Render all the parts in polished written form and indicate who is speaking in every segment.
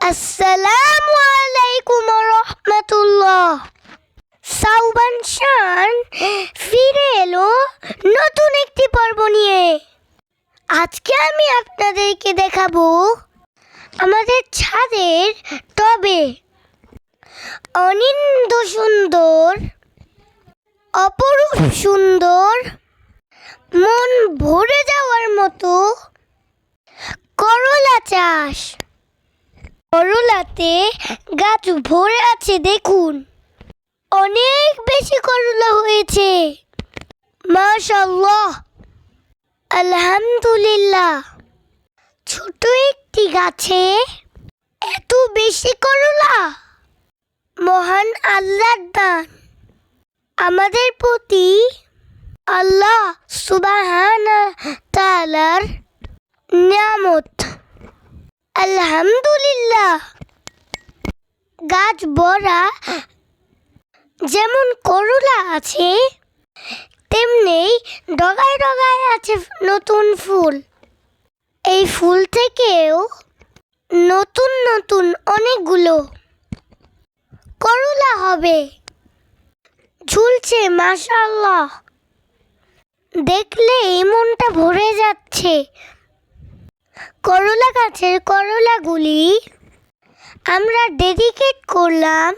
Speaker 1: আসসালামু আলাইকুম রহমতুল্লাহ। সাউবানশান ফিরে এলো নতুন একটি পর্ব নিয়ে। আজকে আমি আপনাদেরকে দেখাবো আমাদের ছাদের টবে অনিন্দ সুন্দর, অপরূপ সুন্দর, মন ভরে যাওয়ার মতো করলা চাষ। করলাতে গাছ ভরে আছে, দেখুন অনেক বেশি করলা হয়েছে। মাশাআল্লাহ, আলহামদুলিল্লাহ। ছোট একটি গাছে এত বেশি করলা মহান আল্লাহর দান। আমাদের প্রতি আল্লাহ সুবহানাহু তাআলার নিয়ামত। আলহামদুলিল্লাহ। গাছ ভরা যেমন করলা আছে, তেমনি ডগায় ডগায় আছে নতুন ফুল। এই ফুল থেকেও নতুন নতুন অনেকগুলো করলা হবে, ঝুলছে। মাশাআল্লাহ, দেখলে মনটা ভরে যাচ্ছে। করলা গাছের করলাগুলি আমরা ডেডিকেট করলাম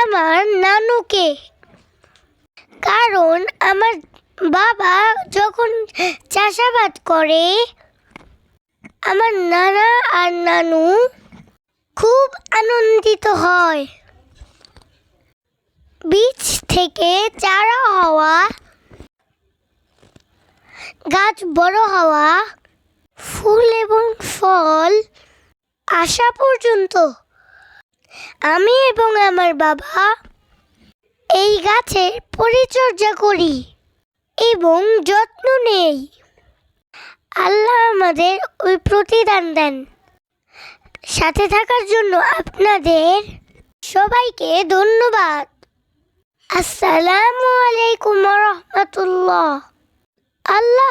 Speaker 1: আমার নানুকে, কারণ আমার বাবা যখন চাষাবাদ করে আমার নানা আর নানু খুব আনন্দিত হয়। বীজ থেকে চারা হওয়া, গাছ বড় হওয়া, ফুল এবং ফল আসা পর্যন্ত আমি এবং আমার বাবা এই গাছের পরিচর্যা করি এবং যত্ন নেই। আল্লাহ আমাদের ওই প্রতিদান দেন। সাথে থাকার জন্য আপনাদের সবাইকে ধন্যবাদ। আসসালামু আলাইকুম রহমতুল্লাহ। আল্লাহ